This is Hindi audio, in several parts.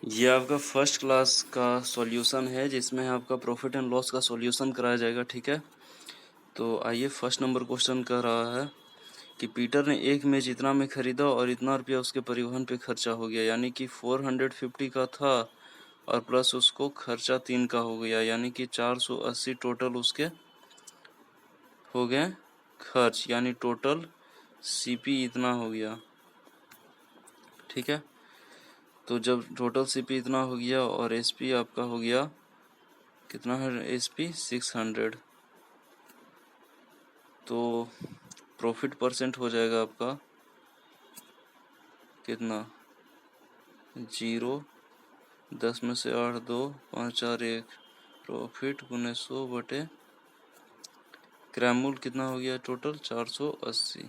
ये आपका फर्स्ट क्लास का सॉल्यूशन है जिसमें आपका प्रॉफिट एंड लॉस का सॉल्यूशन कराया जाएगा। ठीक है, तो आइए फर्स्ट नंबर क्वेश्चन कह रहा है कि पीटर ने एक मेज इतना में खरीदा और इतना रुपया उसके परिवहन पे खर्चा हो गया, यानी कि 450 का था और प्लस उसको खर्चा 3 का हो गया, यानी कि 480 टोटल उसके हो गए खर्च, यानी टोटल सीपी इतना हो गया। ठीक है, तो जब टोटल सीपी इतना हो गया और एसपी आपका हो गया कितना है, एसपी 600, तो प्रॉफिट परसेंट हो जाएगा आपका कितना, 0, 10 में से 8, 2, 5, 4, 1, प्रॉफिट गुने 100 बटे क्रैमूल कितना हो गया टोटल 480।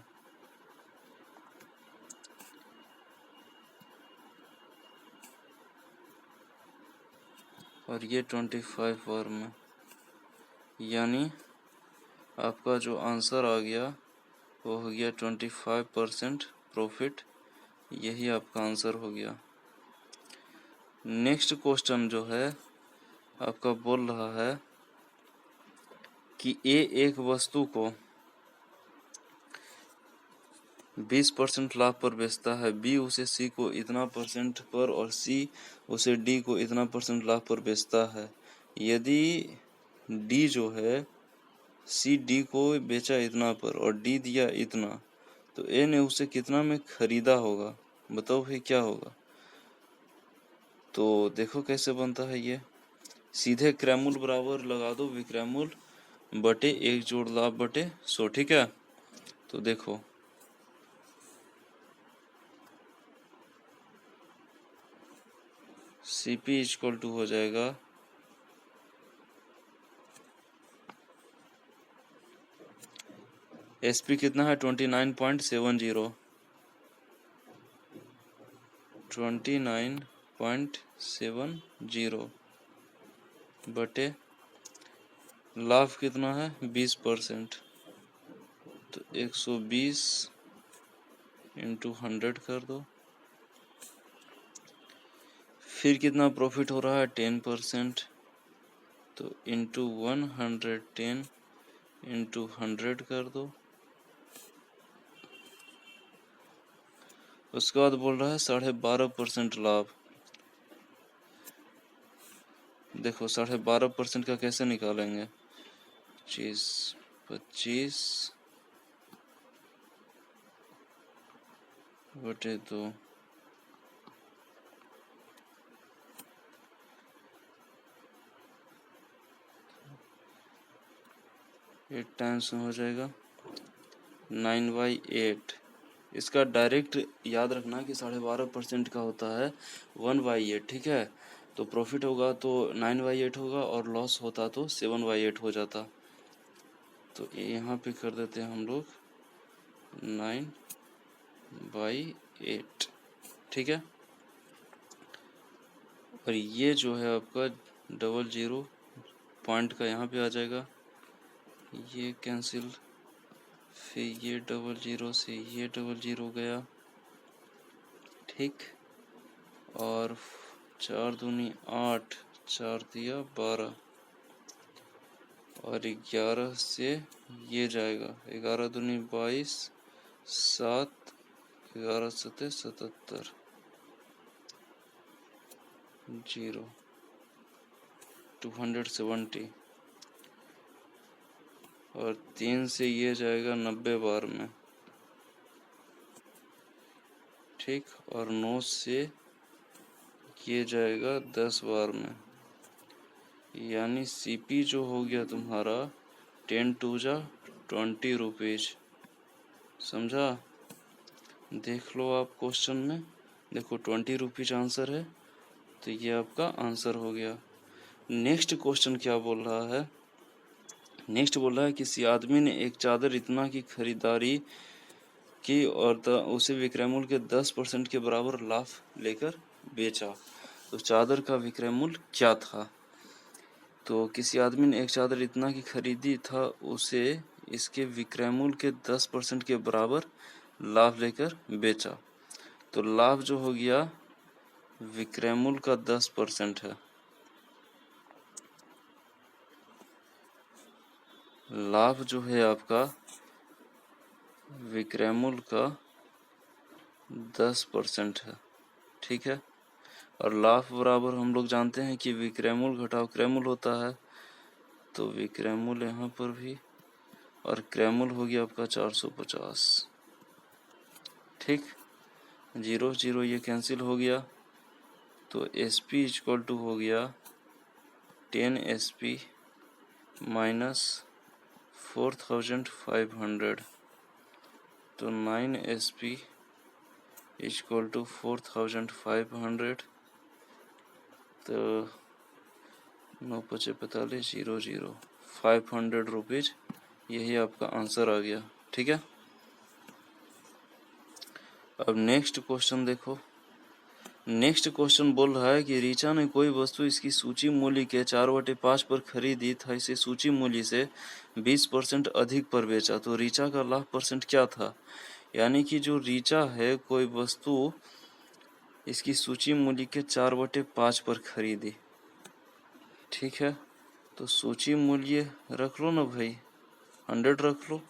और ये 25 आवर में, यानी आपका जो आंसर आ गया वो हो गया 25% प्रॉफिट, यही आपका आंसर हो गया। नेक्स्ट क्वेश्चन जो है आपका बोल रहा है कि ए एक वस्तु को 20% लाभ पर बेचता है, बी उसे सी को इतना परसेंट पर और सी उसे डी को इतना परसेंट लाभ पर बेचता है। यदि डी जो है सी डी को बेचा इतना पर और डी दिया इतना, तो ए ने उसे कितना में खरीदा होगा, बताओ भाई क्या होगा। तो देखो कैसे बनता है ये, सीधे क्रैमूल बराबर लगा दो विक्रैमूल बटे 1 जोड़ लाभ बटे 100। ठीक है, तो देखो सीपी इक्वल टू हो जाएगा एसपी कितना है 29.70, 29.70 बटे लाभ कितना है 20%, तो 120 इंटू 100 कर दो। फिर कितना प्रॉफिट हो रहा है 10%, तो इंटू 110 इंटू 100 कर दो। उसके बाद बोल रहा है 12.5% लाभ। देखो 12.5% का कैसे निकालेंगे, 25 बटे 2, एट टाइम्स हो जाएगा 9/8। इसका डायरेक्ट याद रखना कि 12.5% का होता है 1/8। ठीक है, तो प्रॉफिट होगा तो 9/8 होगा और लॉस होता तो 7/8 हो जाता। तो यहाँ पे कर देते हैं हम लोग 9/8। ठीक है, और ये जो है आपका 00 पॉइंट का यहाँ पे आ जाएगा, ये कैंसिल, फिर ये 00 से ये 00 गया। ठीक, और 4 दूनी 8, 4 दिया 12, और 11 से ये जाएगा, 11 दूनी 22, 7, 11 सते 77, 0, 270, और 3 से ये जाएगा 90 बार में। ठीक, और 9 से ये जाएगा 10 बार में, यानी सीपी जो हो गया तुम्हारा 10 टू जा 20 रुपीज। समझा, देख लो आप क्वेश्चन में, देखो 20 रुपीज आंसर है, तो ये आपका आंसर हो गया। नेक्स्ट क्वेश्चन क्या बोल रहा है, नेक्स्ट बोल रहा है किसी आदमी ने एक चादर इतना की खरीदारी की और उसे विक्रय मूल्य के 10% के बराबर लाभ लेकर बेचा, तो चादर का विक्रय मूल्य क्या था। तो किसी आदमी ने एक चादर इतना की खरीदी था, उसे इसके विक्रय मूल्य के 10% के बराबर लाभ लेकर बेचा, तो लाभ जो हो गया विक्रैमुल का 10% है, लाभ जो है आपका विक्रैमुल का 10% है, ठीक है। और लाभ बराबर हम लोग जानते हैं कि विक्रैमुल घटाव क्रैमुल होता है, तो विक्रैमुल यहाँ पर भी, और क्रैमुल हो गया आपका 450, ठीक। 0 0 ये कैंसिल हो गया, तो SP इक्वल टू हो गया 10 SP माइनस 4500, तो 9 SP इक्वल टू 4500, तो 9 5 45 0 0 500 रुपीज़, यही आपका आंसर आ गया, ठीक है। अब नेक्स्ट क्वेश्चन देखो। नेक्स्ट क्वेश्चन बोल रहा है कि रीचा ने कोई वस्तु इसकी सूची मूल्य के 4/5 पर खरीदी था, इसे सूची मूल्य से 20% अधिक पर बेचा, तो रीचा का लाभ परसेंट क्या था। यानी कि जो रीचा है कोई वस्तु इसकी सूची मूल्य के 4/5 पर खरीदी, ठीक है। तो सूची मूल्य रख लो ना भाई, 100 रख लो,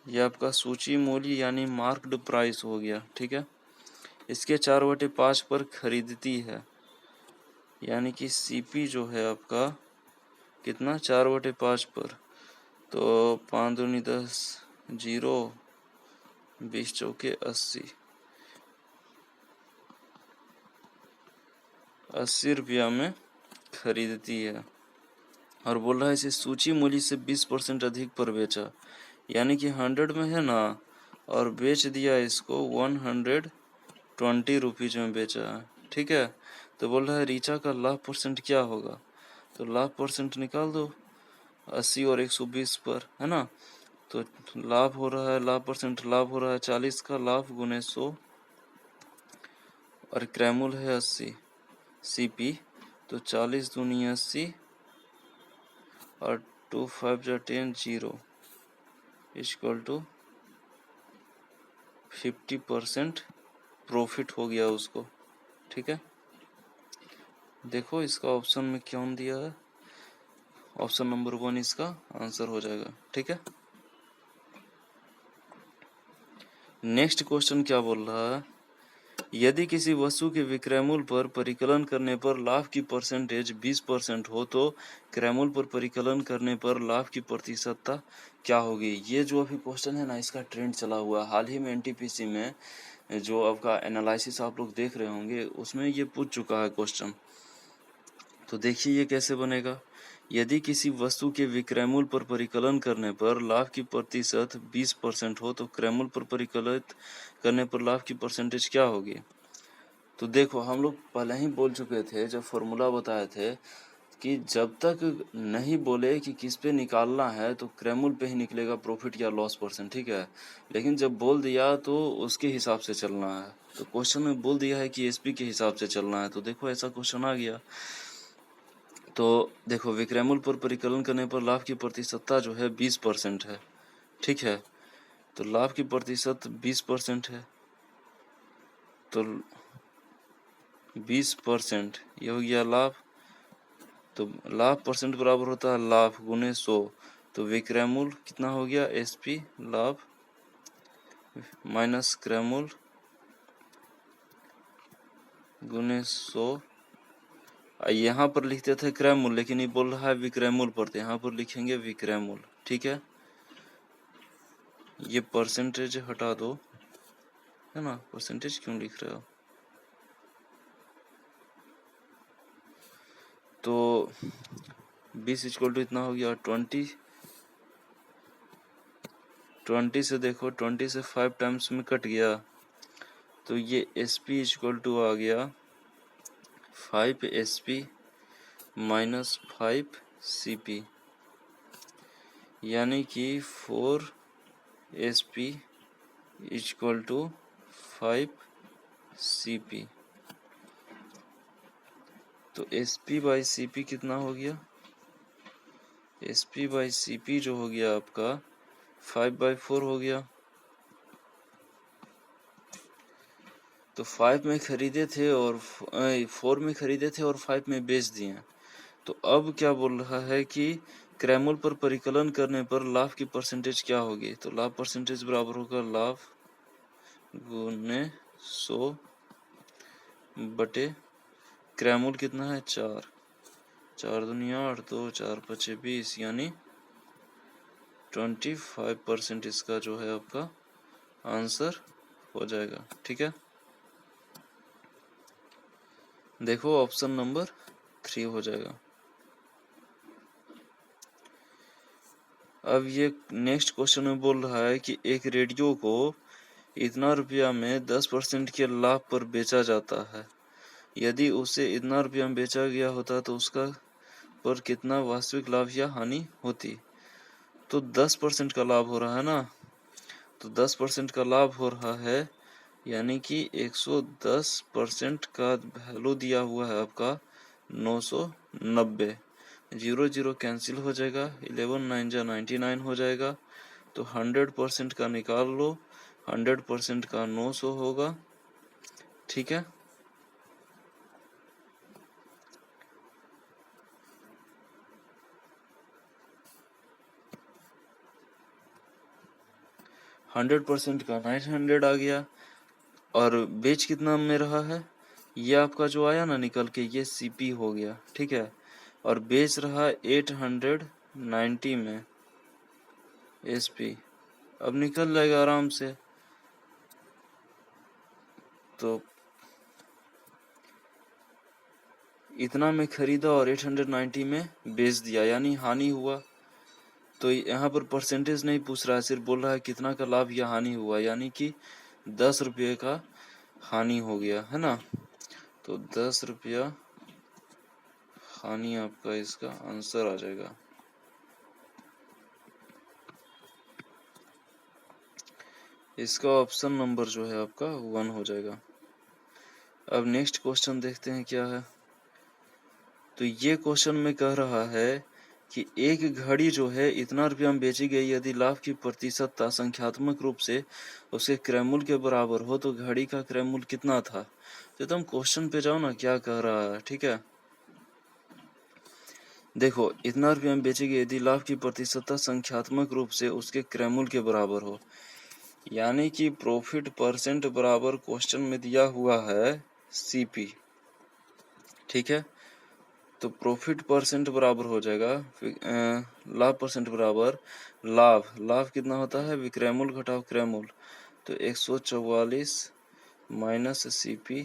यह आपका सूची मूल्य यानी मार्क्ड प्राइस हो गया, ठीक है। इसके 4/5 पर खरीदती है, यानी कि CP जो है आपका कितना 4/5 पर, तो 5 दूनी 10, 0 20 चौके 80 रुपया में खरीदती है। और बोल रहा है इसे सूची मूल्य से 20% अधिक पर बेचा, यानी कि 100 में है ना, और बेच दिया इसको 120 रुपीज़ में बेचा है, ठीक है। तो बोल रहा है रीचा का लाभ परसेंट क्या होगा, तो लाभ परसेंट निकाल दो 80 और 120 पर, है ना। तो लाभ हो रहा है, लाभ परसेंट लाभ हो रहा है 40 का, लाभ गुने 100, और क्रैमुल है 80 CP, तो 40 दूनी 80 और 2 5 जा 10 0 इक्वल टू 50% प्रॉफिट हो गया उसको, ठीक है। देखो इसका ऑप्शन में क्या दिया है, ऑप्शन नंबर 1 इसका आंसर हो जाएगा, ठीक है। नेक्स्ट क्वेश्चन क्या बोल रहा है, यदि किसी वस्तु के विक्रय मूल्य पर परिकलन करने पर लाभ की परसेंटेज 20% हो, तो क्रय मूल्य पर परिकलन करने पर लाभ की प्रतिशतता क्या होगी। ये जो अभी क्वेश्चन है ना, इसका ट्रेंड चला हुआ हाल ही में NTPC में, जो आपका एनालिसिस आप लोग देख रहे होंगे उसमें ये पूछ चुका है क्वेश्चन। तो देखिए ये कैसे बनेगा, यदि किसी वस्तु के विक्रय मूल्य पर परिकलन करने पर लाभ की प्रतिशत 20% हो, तो क्रय मूल्य पर परिकलित करने पर लाभ की परसेंटेज क्या होगी। तो देखो हम लोग पहले ही बोल चुके थे, जब फॉर्मूला बताए थे कि जब तक नहीं बोले कि किस पे निकालना है तो क्रय मूल्य पे ही निकलेगा प्रॉफिट या लॉस परसेंट, ठीक है। लेकिन जब बोल दिया तो उसके हिसाब से चलना है, तो क्वेश्चन में बोल दिया है कि SP के हिसाब से चलना है, तो देखो ऐसा क्वेश्चन आ गया। तो देखो विक्रय मूल्य पर परिकलन करने पर लाभ की प्रतिशतता जो है 20% है, ठीक है। तो लाभ की प्रतिशत 20% है, तो 20% ये हो गया लाभ, तो लाभ परसेंट बराबर होता है लाभ गुने 100, तो विक्रय मूल्य कितना हो गया SP लाभ माइनस क्रय मूल्य गुने 100। यहाँ पर लिखते थे क्रय मूल्य, लेकिन ये बोल रहा है विक्रय मूल्य पर, तो यहाँ पर लिखेंगे विक्रय मूल्य, ठीक है। ये परसेंटेज हटा दो, है ना, परसेंटेज क्यों लिख रहे हो। तो 20 इक्वल टू इतना हो गया 20 से देखो 20 से 5 टाइम्स में कट गया, तो ये SP इक्वल टू आ गया 5 SP माइनस 5 CP, यानी कि 4 SP इक्वल टू 5 CP। तो SP बाई CP कितना हो गया, SP बाई CP जो हो गया आपका 5/4 हो गया, तो 5 में खरीदे थे और 4 में खरीदे थे और 5 में बेच दिए। तो अब क्या बोल रहा है कि क्रैमूल पर परिकलन करने पर लाभ की परसेंटेज क्या होगी। तो लाभ परसेंटेज बराबर होगा लाभ गुने 100 बटे क्रैमूल कितना है 4, 4 दूनी 8, 2 4 5 20, यानी 25% इसका जो है आपका आंसर हो जाएगा। ठीक है, देखो ऑप्शन नंबर 3 हो जाएगा। अब ये नेक्स्ट क्वेश्चन में बोल रहा है कि एक रेडियो को इतना रुपया में 10% के लाभ पर बेचा जाता है। यदि उसे इतना रुपया में बेचा गया होता तो उसका पर कितना वास्तविक लाभ या हानि होती। तो 10% का लाभ हो रहा है ना, तो 10% का लाभ हो रहा है, यानी कि 110% का वैल्यू दिया हुआ है आपका 990। 0 0 कैंसिल हो जाएगा, 11 9 जा 99 हो जाएगा। तो 100% का निकाल लो, 100% का 900 होगा। ठीक है, हंड्रेड परसेंट का 900 आ गया। और बेच कितना में रहा है, ये आपका जो आया ना निकल के, ये सीपी हो गया। ठीक है, और बेच रहा 890 में एसपी। अब निकल जाएगा आराम से। तो इतना में खरीदा और 890 में बेच दिया, यानी हानि हुआ। तो यहाँ पर परसेंटेज नहीं पूछ रहा है, सिर्फ बोल रहा है कितना का लाभ या हानि हुआ, यानी कि 10 रुपये का हानि हो गया है ना। तो 10 रुपया हानि आपका इसका आंसर आ जाएगा। इसका ऑप्शन नंबर जो है आपका 1 हो जाएगा। अब नेक्स्ट क्वेश्चन देखते हैं क्या है। तो ये क्वेश्चन में कह रहा है कि एक घड़ी जो है इतना रुपया में बेची गई, यदि लाभ की प्रतिशतता संख्यात्मक रूप से उसके क्रयमूल्य के बराबर हो तो घड़ी का क्रयमूल्य कितना था। तो तुम क्वेश्चन पे जाओ ना, क्या कह रहा है। ठीक है, देखो इतना रुपया में बेची गई यदि लाभ की प्रतिशतता संख्यात्मक रूप से उसके क्रयमूल्य के बराबर हो, यानी कि प्रॉफिट परसेंट बराबर क्वेश्चन में दिया हुआ है सीपी। ठीक है, तो प्रॉफिट परसेंट बराबर हो जाएगा लाभ परसेंट बराबर लाभ। लाभ कितना होता है, विक्रयमूल्य घटाव क्रयमूल्य। तो 144 माइनस सीपी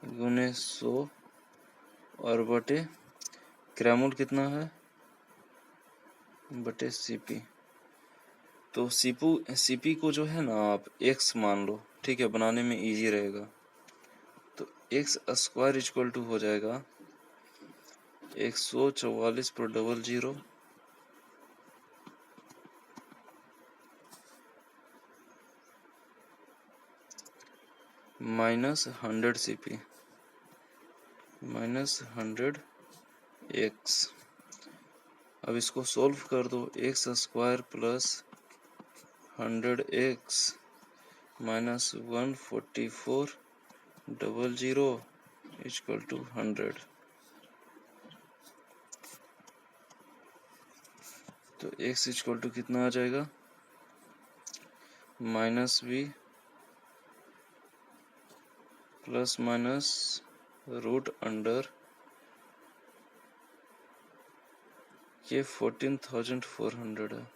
गुने 100 और बटे क्रयमूल्य कितना है बटे सीपी। तो सीपी को जो है ना आप एक्स मान लो। ठीक है, बनाने में इजी रहेगा। तो एक्स स्क्वायर इक्वल टू हो जाएगा 144 पर 00 माइनस 100 सीपी माइनस 100 एक्स। अब इसको सोल्व कर दो, x square plus 100 x minus 144 00 equal to 100। तो एक्स इक्वल टू कितना आ जाएगा, minus b plus minus root under ये 14,400 है,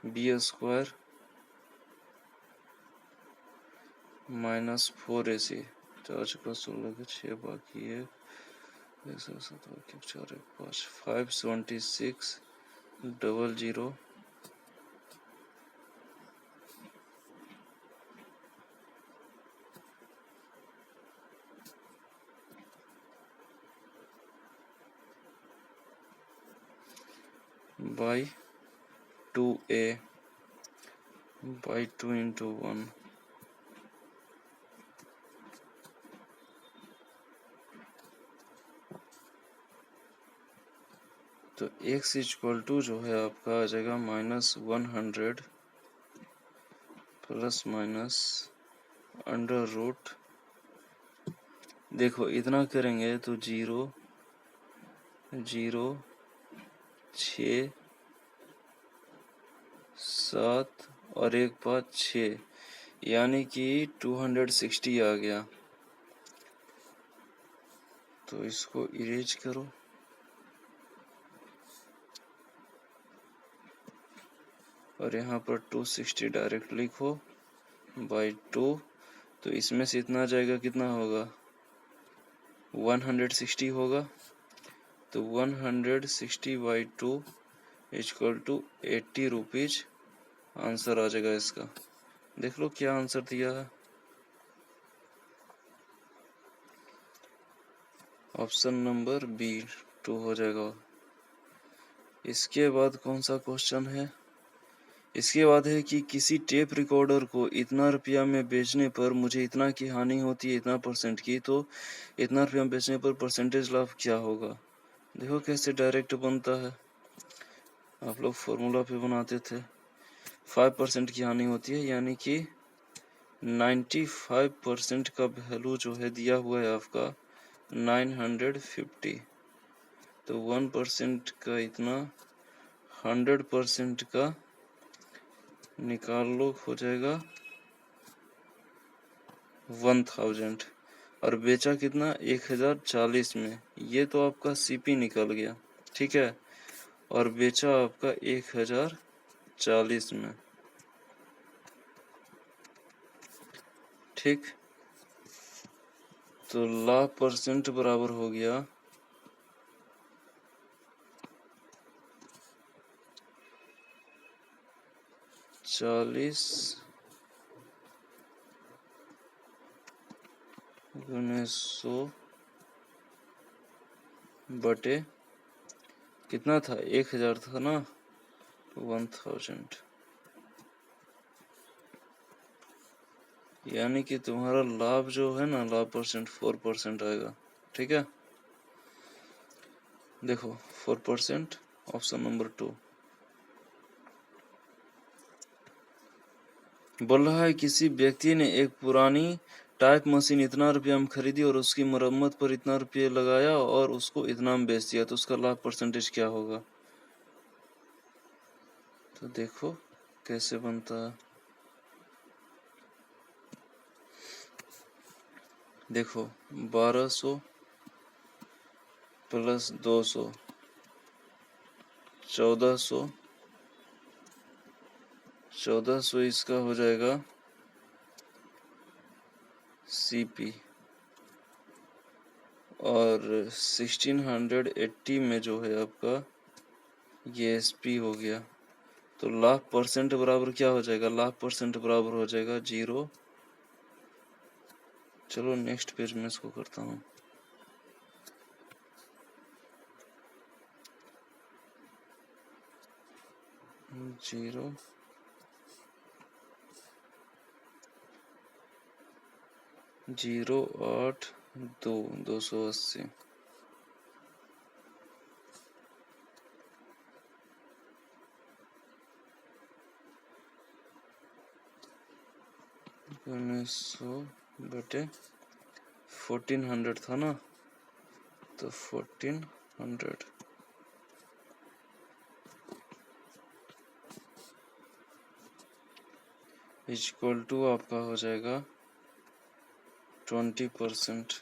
बी स्क्वायर माइनस 4ac। 4 का 16 का 6 बाकी है, 4 5 576 00 बाई 2a बाई 2 इंटू 1। तो x इक्वल टू जो है आपका आ जाएगा -100 प्लस माइनस अंडर रूट, देखो इतना करेंगे तो 0 0 6 7 और 1 5 6, यानी कि 260 आ गया। तो इसको इरेज करो, और यहाँ पर 260 डायरेक्ट लिखो बाई 2, तो इसमें से इतना जाएगा, कितना होगा 160 होगा, तो 160 by 2 equal to 80 rupees answer आ जाएगा इसका। देख लो क्या आंसर दिया है, ऑप्शन नंबर बी 2 हो जाएगा। इसके बाद कौन सा क्वेश्चन है, इसके बाद है कि किसी टेप रिकॉर्डर को इतना रुपया में बेचने पर मुझे इतना की हानि होती है, इतना परसेंट की, तो इतना रुपया में बेचने पर परसेंटेज लाभ क्या होगा। देखो कैसे डायरेक्ट बनता है, आप लोग फॉर्मूला पे बनाते थे। 5% की हानि होती है, यानी कि 95% का वैल्यू जो है दिया हुआ है आपका 950, तो 1% का इतना, 100% का निकाल लो, हो जाएगा 1000, और बेचा कितना 1040 में, ये तो आपका सीपी निकल गया, ठीक है, और बेचा आपका 1040 में, ठीक। तो लाभ परसेंट बराबर हो गया 40 गुने 100 बटे कितना था, 1000 था ना, 1000, यानी कि तुम्हारा लाभ जो है ना, लाभ परसेंट 4% आएगा, ठीक है। देखो 4%, ऑप्शन नंबर 2। बोल रहा है किसी व्यक्ति ने एक पुरानी टाइप मशीन इतना रुपया में खरीदी और उसकी मरम्मत पर इतना रुपया लगाया और उसको इतना में बेच दिया, तो उसका लाभ परसेंटेज क्या होगा। तो देखो कैसे बनता है, देखो 1200 प्लस 200 1400 इसका हो जाएगा सीपी, और 1680 में जो है आपका ये एसपी हो गया। तो लाभ परसेंट बराबर क्या हो जाएगा, लाभ परसेंट बराबर हो जाएगा 0। चलो नेक्स्ट पेज में इसको करता हूँ। 0 0.8 280, बटे 1400 था ना, तो 1400 इक्वल टू आपका हो जाएगा 20%,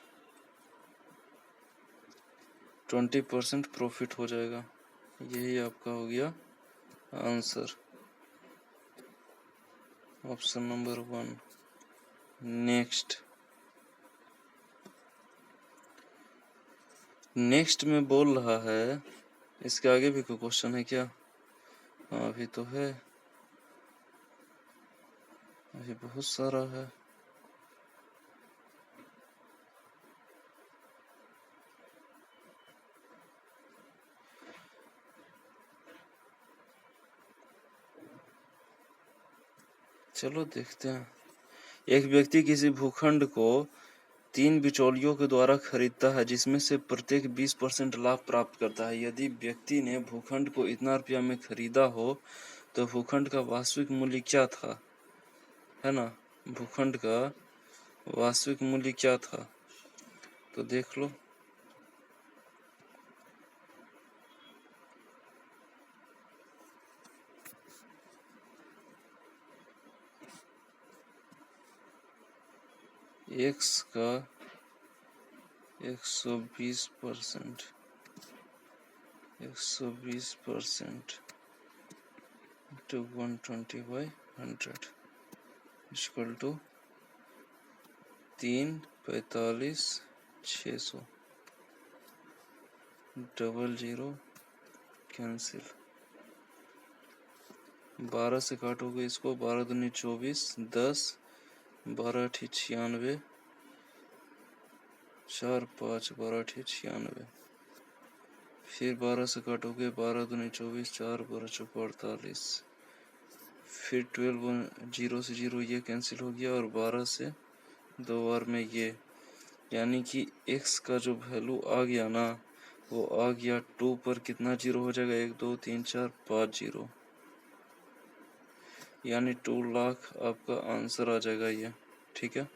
20% प्रॉफिट हो जाएगा। यही आपका हो गया आंसर, ऑप्शन नंबर 1। नेक्स्ट में बोल रहा है, इसके आगे भी कोई क्वेश्चन है क्या। हाँ अभी तो है, अभी बहुत सारा है। चलो देखते हैं। एक व्यक्ति किसी भूखंड को 3 बिचौलियों के द्वारा खरीदता है, जिसमें से प्रत्येक 20% लाभ प्राप्त करता है। यदि व्यक्ति ने भूखंड को इतना रुपया में खरीदा हो, तो भूखंड का वास्तविक मूल्य क्या था। है ना, भूखंड का वास्तविक मूल्य क्या था, तो देख लो। एक्स का 120%, 120% to 120/100 इक्वल टू 345,600। 00 कैंसिल, 12 से काटोगे इसको, 12 दूनी 24, 10, 12 अठी 96, 4 5 12 अठी 96, फिर 12 से काटोगे, 12 दूनी 24, 4 12 चौक 48, फिर 12 0 से 0 ये कैंसिल हो गया, और 12 से 2 बार में ये, यानी कि x का जो वैल्यू आ गया ना, वो आ गया 2 पर कितना जीरो हो जाएगा, 1 2 3 4 5 जीरो, यानी 2 लाख आपका आंसर आ जाएगा ये। ठीक है,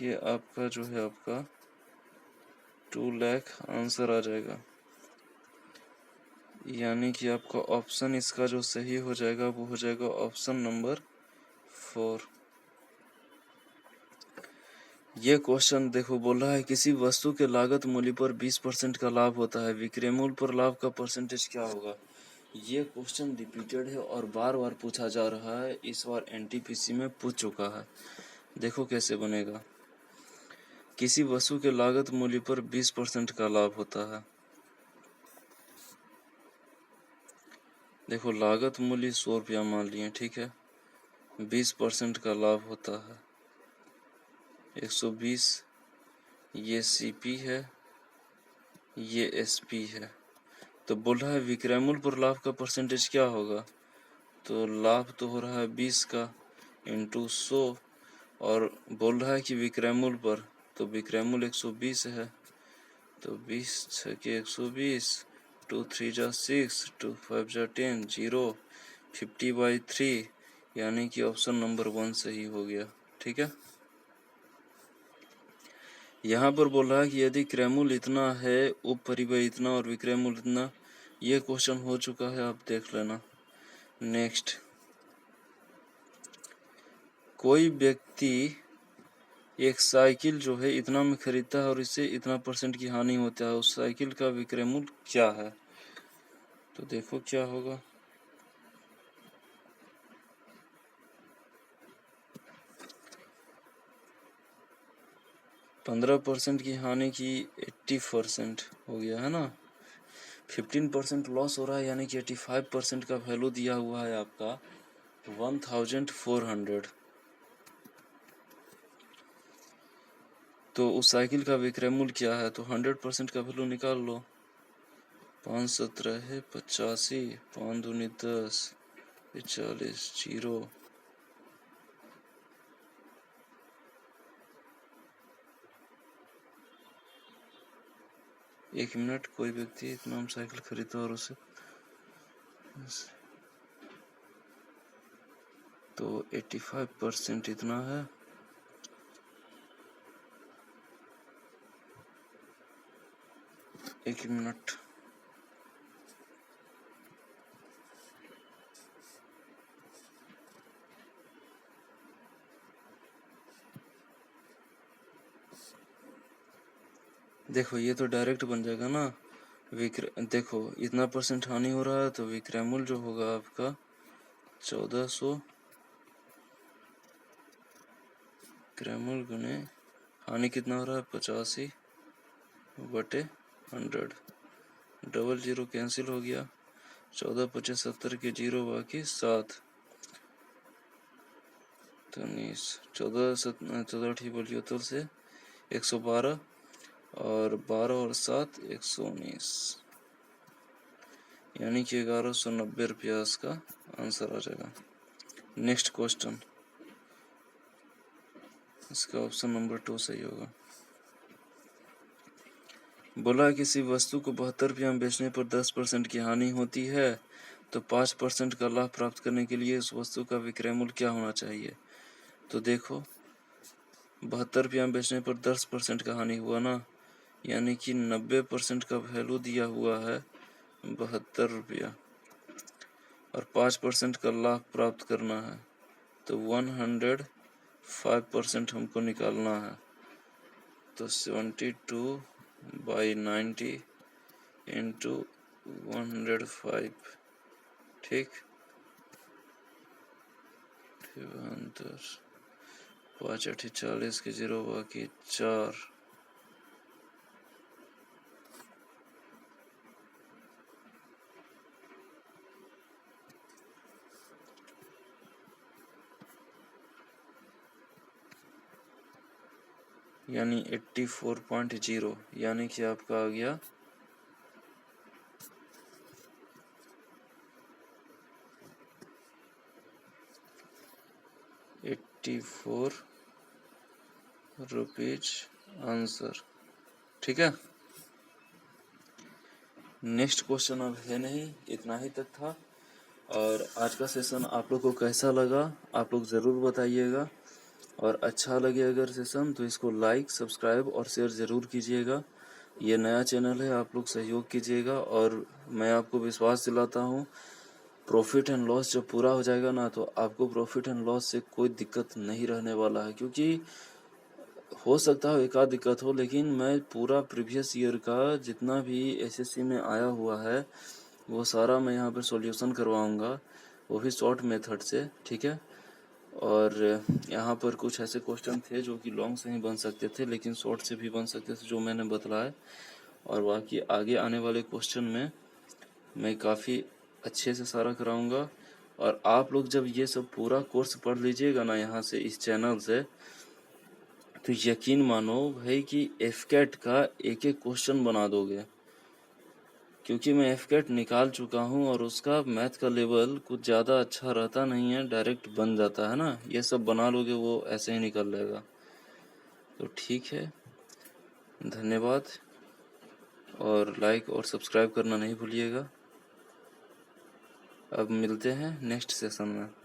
ये आपका जो है आपका 2 लाख आंसर आ जाएगा, यानी कि आपका ऑप्शन इसका जो सही हो जाएगा वो हो जाएगा ऑप्शन नंबर 4। ये क्वेश्चन देखो, बोल रहा है किसी वस्तु के लागत मूल्य पर 20% का लाभ होता है, विक्रय मूल्य पर लाभ का परसेंटेज क्या होगा। ये क्वेश्चन रिपीटेड है और बार बार पूछा जा रहा है, इस बार एनटीपीसी में पूछ चुका है। देखो कैसे बनेगा। किसी वस्तु के लागत मूल्य पर 20% का लाभ होता है। देखो लागत मूल्य 100 रुपया मान लिए, ठीक है, 20% का लाभ होता है 120, ये सीपी है, ये एसपी है। तो बोल रहा है विक्रय मूल्य पर लाभ का परसेंटेज क्या होगा, तो लाभ तो हो रहा है 20 का इंटू 100, और बोल रहा है कि विक्रय मूल्य पर, तो विक्रय मूल्य 120 है, तो 20 छके 120, 2 3 जा 6, 2 5 जा 10, 0, 50/3, यानी कि ऑप्शन नंबर 1 सही हो गया। ठीक है, यहाँ पर बोल रहा है कि यदि क्रय मूल्य इतना है, उपपरिव्यय इतना और विक्रय मूल्य इतना। ये क्वेश्चन हो चुका है, आप देख लेना। नेक्स्ट, कोई व्यक्ति एक साइकिल जो है इतना में खरीदता है और इससे इतना % की हानि होता है, उस साइकिल का विक्रय मूल्य क्या है, तो देखो क्या होगा। पंद्रह % की हानि की 80% हो गया है ना, 15% लॉस हो रहा है, यानी कि 85% का वैल्यू दिया हुआ है आपका 1400। तो उस साइकिल का विक्रय मूल्य क्या है, तो 100% का वैल्यू निकाल लो। 5 17 है 85, 5 दूनी 10, 40, 0। एक मिनट, कोई व्यक्ति इतना हम साइकिल खरीदा और उसे, तो 85% इतना है, एक मिनट, देखो ये तो डायरेक्ट बन जाएगा ना। देखो इतना % हानि हो रहा है, तो विक्रय मूल्य जो होगा आपका 1400 विक्रय मूल्य गुने हानि कितना हो रहा है 85/100, 00 कैंसिल हो गया, 14 25 70 के 0 बाकी 7, 19, 14 ठीक बोलिए तो से 112, और 12 और 7 119, यानी कि 1190 रुपया इसका आंसर आ जाएगा। नेक्स्ट क्वेश्चन, इसका ऑप्शन नंबर 2 सही होगा। बोला किसी वस्तु को 72 रुपया में बेचने पर 10% की हानि होती है, तो 5% का लाभ प्राप्त करने के लिए उस वस्तु का विक्रय मूल्य क्या होना चाहिए। तो देखो 72 रुपया में बेचने पर 10% का हानि हुआ ना, यानी कि 90% का वैल्यू दिया हुआ है 72 रुपया, और 5% का लाभ प्राप्त करना है, तो 105% हमको निकालना है। तो 72/90 इंटू 105, ठीक। 5 8 40 के 0 बाकी 4, यानी 84.0, यानी कि आपका आ गया 84 रुपीज आंसर, ठीक है। नेक्स्ट क्वेश्चन अब है नहीं, इतना ही तक था। और आज का सेशन आप लोग को कैसा लगा आप लोग ज़रूर बताइएगा, और अच्छा लगे अगर सेशन तो इसको लाइक सब्सक्राइब और शेयर ज़रूर कीजिएगा। ये नया चैनल है, आप लोग सहयोग कीजिएगा। और मैं आपको विश्वास दिलाता हूँ, प्रॉफिट एंड लॉस जब पूरा हो जाएगा ना, तो आपको प्रॉफिट एंड लॉस से कोई दिक्कत नहीं रहने वाला है। क्योंकि हो सकता है एक आध दिक्कत हो, लेकिन मैं पूरा प्रीवियस ईयर का जितना भी एसएससी में आया हुआ है वो सारा मैं यहाँ पर सॉल्यूशन करवाऊँगा, वो भी शॉर्ट मेथड से, ठीक है। और यहाँ पर कुछ ऐसे क्वेश्चन थे जो कि लॉन्ग से ही बन सकते थे, लेकिन शॉर्ट से भी बन सकते थे, जो मैंने बतलाया। और बाकी आगे आने वाले क्वेश्चन में मैं काफ़ी अच्छे से सारा कराऊंगा। और आप लोग जब ये सब पूरा कोर्स पढ़ लीजिएगा ना यहाँ से, इस चैनल से, तो यकीन मानो भाई कि एफकेट का एक एक क्वेश्चन बना दोगे। क्योंकि मैं एफकेट निकाल चुका हूँ और उसका मैथ का लेवल कुछ ज़्यादा अच्छा रहता नहीं है, डायरेक्ट बन जाता है ना। ये सब बना लोगे वो ऐसे ही निकल जाएगा। तो ठीक है, धन्यवाद, और लाइक और सब्सक्राइब करना नहीं भूलिएगा। अब मिलते हैं नेक्स्ट सेशन में।